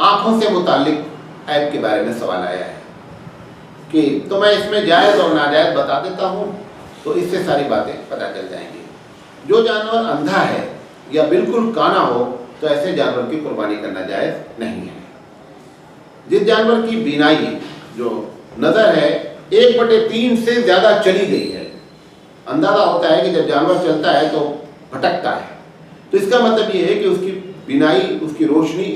आँखों से मुताल्लिक ऐब के बारे में सवाल आया है कि तो मैं इसमें जायज़ और नाजायज़ बता देता हूँ, तो इससे सारी बातें पता चल जाएंगी। जो जानवर अंधा है या बिल्कुल काना हो तो ऐसे जानवर की कुर्बानी करना जायज़ नहीं है। जिस जानवर की बीनाई जो नज़र है 1/3 से ज़्यादा चली गई है, अंदाज़ा होता है कि जब जानवर चलता है तो भटकता है, तो इसका मतलब ये है कि उसकी बीनाई, उसकी रोशनी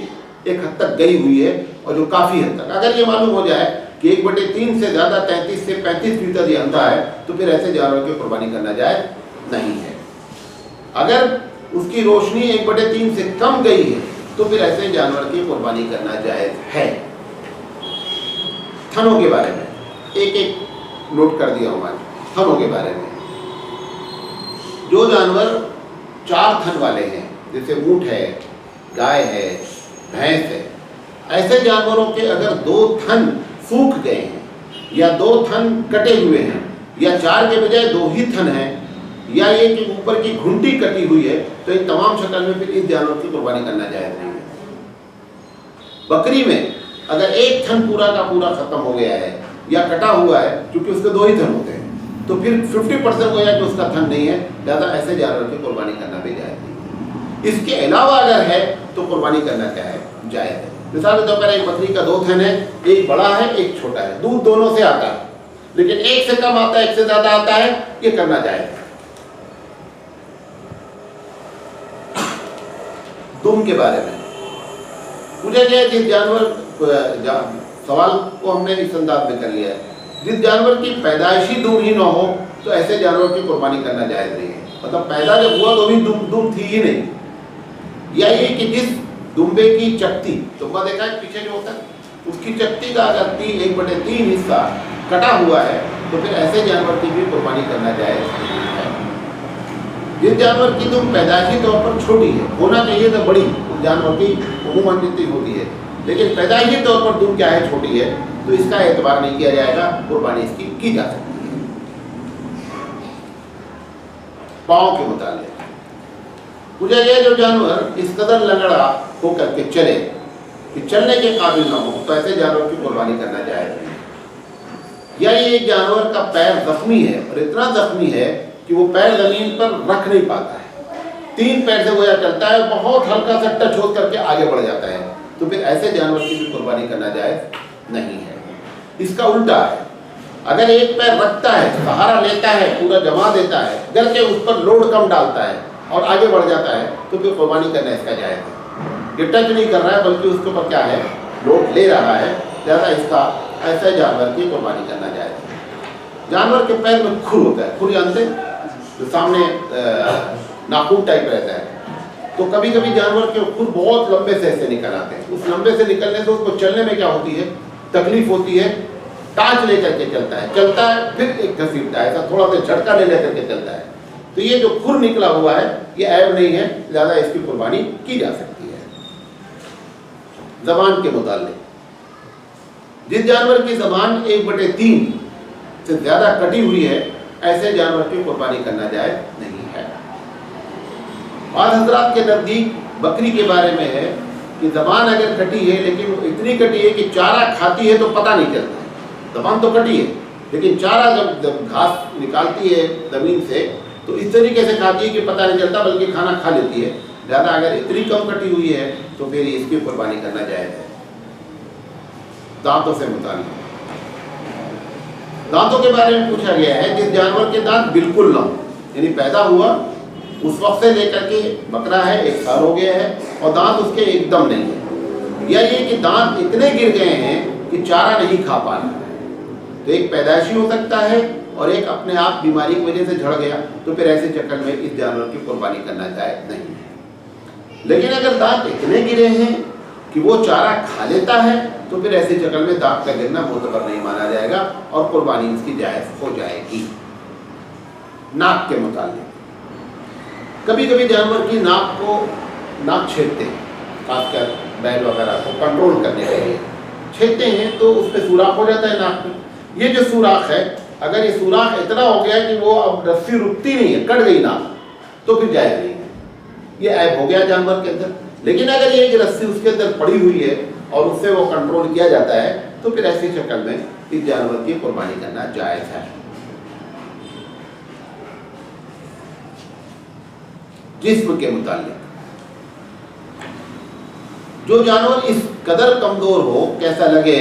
एक हद तक गई हुई है, और जो काफ़ी हद तक, अगर ये मालूम हो जाए कि 1/3 से ज़्यादा 33 से 35% ये अंधा है, तो फिर ऐसे जानवर की कुर्बानी करना जायज़ नहीं है। अगर उसकी रोशनी 1/3 से कम गई है तो फिर ऐसे जानवर की कुर्बानी करना जायज़ है। थनों के बारे में एक एक नोट कर दिया हूँ। थनों के बारे में, जो जानवर 4 थन वाले हैं, जैसे ऊँट है, गाय है, भैंस है, ऐसे जानवरों के अगर 2 थन सूख गए हैं या 2 थन कटे हुए हैं या 4 के बजाय 2 ही थन हैं, या ये कि ऊपर की घुंटी कटी हुई है, तो इन तमाम शक्ल में फिर इस जानवर की कुर्बानी करना जायज़ नहीं है। बकरी में अगर 1 थन पूरा का पूरा ख़त्म हो गया है या कटा हुआ है, क्योंकि उसके 2 ही थन होते हैं, तो फिर 50% हो जाए कि उसका थन नहीं है, ज़्यादा ऐसे जानवर की कुर्बानी करना भी जायज़ नहीं। इसके अलावा अगर है तो कुर्बानी करना क्या है, जायज़ है। मिसाल के तौर पर एक बकरी का 2 थन है, एक बड़ा है एक छोटा है, दूध दोनों से आता है, लेकिन एक से कम आता है एक से ज़्यादा आता है, ये करना जायज़ है। दुम के बारे में पूछा गया, जिस जानवर सवाल को हमने इस अंदाज में कर लिया है, जिस जानवर की पैदाइशी दुम ही ना हो तो ऐसे जानवर की कुर्बानी करना जायज़ नहीं है। मतलब पैदा जब हुआ तो भी दुम थी ही नहीं, या ये कि जिस दुम्बे की चकती, दुम्बा देखा है पीछे जो होता है, उसकी चकती का अगर 1/3 हिस्सा कटा हुआ है तो फिर ऐसे जानवर की भी कुर्बानी करना जायज़ नहीं है। जिस जानवर की दुम पैदाइशी तौर पर छोटी है, होना चाहिए तो बड़ी, उस जानवर की उम्मूमन जितनी होती है, लेकिन पैदाइशी तौर पर दुम क्या है, छोटी है, तो इसका एतबार नहीं किया जाएगा, कुर्बानी इसकी की जा सकती है। पाँव के मुताबिक पूछा गया, जो जानवर इस कदर लंगड़ा होकर के चले कि चलने के काबिल ना हो तो ऐसे जानवर की कुर्बानी करना जायज़ नहीं। या ये जानवर का पैर जख्मी है, और इतना जख्मी है कि वो पैर ज़मीन पर रख नहीं पाता है, 3 पैर से गोया चलता है, बहुत हल्का सा टच हो करके आगे बढ़ जाता है, तो फिर ऐसे जानवर की भी कुर्बानी करना जायज़ नहीं है। इसका उल्टा है, अगर एक पैर रखता है, सहारा लेता है, पूरा जमा देता है, करके उस पर लोड कम डालता है और आगे बढ़ जाता है, तो फिर कुर्बानी करना इसका जायज़ है। ये टच नहीं कर रहा है बल्कि उसके ऊपर क्या है, लोड ले रहा है, ज़्यादा इसका ऐसे जानवर की कुर्बानी करना जायज़ है। जानवर के पैर में खुर होता है, खुर जानते जो सामने नाखून टाइप रहता है, तो कभी कभी जानवर के खुर बहुत लंबे से ऐसे निकल आते हैं। उस लंबे से निकलने से उसको चलने में क्या होती है, तकलीफ होती है, टाँच लेकर के चलता है, फिर एक घसीटता है, ऐसा थोड़ा सा झटका ले लेकर के चलता है, तो ये जो खुर निकला हुआ है ये ऐब नहीं है, ज़्यादा इसकी कुर्बानी की जा सकती है। ज़बान के मुताल्लिक, जिस जानवर की ज़बान 1/3 से ज़्यादा कटी हुई है, ऐसे जानवर की कुर्बानी करना जायज़ नहीं है। और हज़रात के नज़दीक बकरी के बारे में है कि ज़बान अगर कटी है, लेकिन इतनी कटी है कि चारा खाती है तो पता नहीं चलता है, ज़बान तो कटी है लेकिन चारा जब घास निकालती है ज़मीन से तो इस तरीके से खाती है कि पता नहीं चलता, बल्कि खाना खा लेती है। ज़्यादा अगर इतनी कम कटी हुई है तो फिर इसकी कुर्बानी करना जायज़ है। दांतों से मुताल्लिक, दांतों के बारे में पूछा गया है, जिस जानवर के दांत बिल्कुल ना हो, यानी पैदा हुआ उस वक्त से लेकर के बकरा है 1 साल हो गया है और दांत उसके एकदम नहीं है, या ये कि दांत इतने गिर गए हैं कि चारा नहीं खा पा रहा है, तो एक पैदाइशी हो सकता है और एक अपने आप बीमारी की वजह से झड़ गया, तो फिर ऐसे चक्कर में इस जानवर की कुर्बानी करना जायज़ नहीं है। लेकिन अगर दांत इतने गिरे हैं कि वो चारा खा लेता है तो फिर ऐसे चक्कर में दांत का गिरना मोतबर नहीं माना जाएगा और कुर्बानी इसकी जायज़ हो जाएगी। नाक के मुताबिक, कभी कभी जानवर की नाक छेदते हैं, खासकर बैल वगैरह को कंट्रोल करने के लिए छेदते हैं, तो उसमें सुराख हो जाता है नाक में। ये जो सुराख है, अगर ये सुराख इतना हो गया कि वो अब रस्सी रुकती नहीं है, कट गई नाक, तो फिर जायज़ नहीं है, ये ऐब हो गया जानवर के अंदर। लेकिन अगर ये कि रस्सी उसके अंदर पड़ी हुई है اور اس سے وہ کنٹرول کیا جاتا ہے تو پھر ایسی شکل میں اس جانور کی قربانی کرنا جائز ہے۔ جسم کے متعلق جو جانور اس قدر کمزور ہو کیسا لگے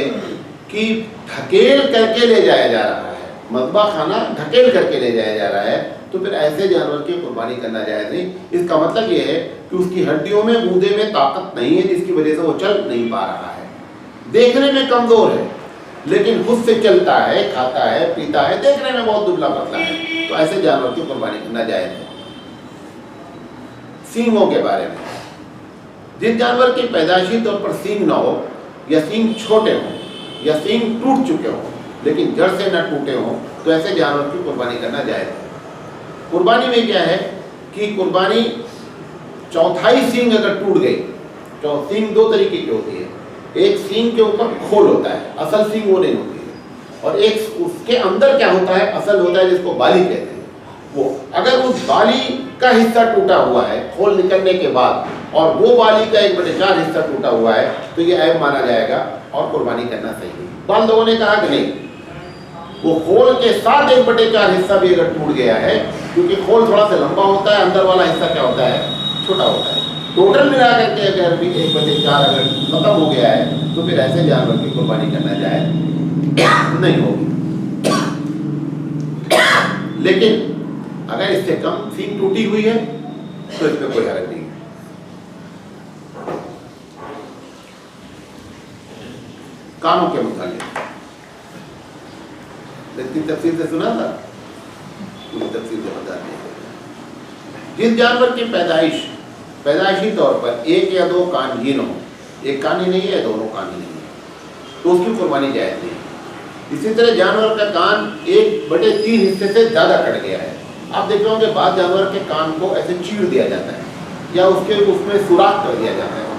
کہ ڈھکیل کر کے لے جایا جا رہا ہے، مذبح خانہ ڈھکیل کر کے لے جایا جا رہا ہے، تو پھر ایسے جانور کی قربانی کرنا جائز نہیں۔ اس کا مطلب یہ ہے کہ اس کی ہڈیوں میں گودے میں طاقت نہیں ہے جس کی وجہ سے وہ چل نہیں پا رہا ہے، دیکھنے میں کمزور ہے لیکن خود سے چلتا ہے، کھاتا ہے، پیتا ہے، دیکھنے میں بہت دبلا پتلا ہے، تو ایسے جانور کی قربانی کرنا جائز ہے۔ سینگوں کے بارے میں، جس جانور کی پیدائشی طور پر سینگ نہ ہو یا سینگ چھوٹے ہوں یا سینگ ٹوٹ چکے ہوں لیکن جڑ سے نہ ٹوٹے ہوں تو ایسے جانور کی قربانی کرنا جائز ہے۔ قربانی میں کیا ہے کہ قربانی چوتھائی سینگ اگر ٹوٹ گئی، تو سینگ دو طریقے کی ہوتی ہے، ایک سینگ کے اوپر کھول ہوتا ہے، اصل سینگ وہ نہیں ہوتی ہے، اور ایک اس کے اندر کیا ہوتا ہے، اصل ہوتا ہے جس کو بالی کہتے ہیں۔ وہ اگر اس بالی کا حصہ ٹوٹا ہوا ہے کھول نکلنے کے بعد اور وہ بالی کا 1/4 حصہ ٹوٹا ہوا ہے تو یہ عیب مانا جائے گا اور قربانی کرنا صحیح ہے۔ بعض لوگوں نے کہا کہ نہیں، وہ کھول کے ساتھ 1/4 حصہ بھی اگر ٹوٹ گیا ہے، کیونکہ کھول تھوڑا سا لمبا ہوتا ہے، اندر والا حصہ کیا ہوتا ہے، چھوٹا ہوتا ہے، ٹوٹل ملا کر کے اگر بھی 1/4 اگر ختم ہو گیا ہے تو پھر ایسے جانور کی قربانی کرنا جائز نہیں ہوگی۔ لیکن اگر اس سے کم سینگ ٹوٹی ہوئی ہے تو اس میں کوئی حرج نہیں ہے۔ کانوں کے متعلق تفصیل سے سنا تھا، پوری تفصیل سے بتا دیا۔ جس جانور کی پیدائشی طور پر ایک یا دو کانہین ہو، ایک کان ہی نہیں ہے، دونوں کان ہی نہیں ہے، تو اس کی قربانی جائز نہیں ہے۔ اسی طرح جانور کا کان 1/3 حصے سے زیادہ کٹ گیا ہے، آپ دیکھ رہے ہوں کہ بعض جانور کے کان کو ایسے چیر دیا جاتا ہے یا اس میں سوراخ کر دیا جاتا ہے۔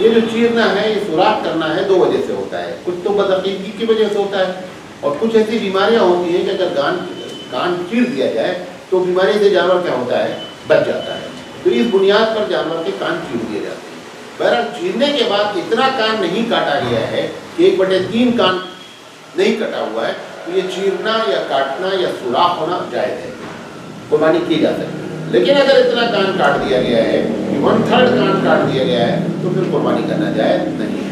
یہ جو چیرنا ہے، یہ سوراخ کرنا ہے، 2 وجہ سے ہوتا ہے، کچھ تو بدعقیدگی کی وجہ سے ہوتا ہے اور کچھ ایسی بیماریاں ہوتی ہیں کہ اگر کان چیر دیا جائے تو بیماری سے جانور کیا ہوتا ہے، بچ جاتا ہے، تو اس بنیاد پر جانور کے کان چیر دیے جاتے ہیں۔ بہرحال چیرنے کے بعد اتنا کان نہیں کاٹا گیا ہے کہ 1/3 کان نہیں کٹا ہوا ہے، تو یہ چیرنا یا کاٹنا یا سوراخ ہونا جائز ہے، قربانی کی جا سکتی ہے۔ لیکن اگر اتنا کان کاٹ دیا گیا ہے، 1/3 کان کاٹ دیا گیا ہے تو پھر قربانی کرنا جائز نہیں ہے۔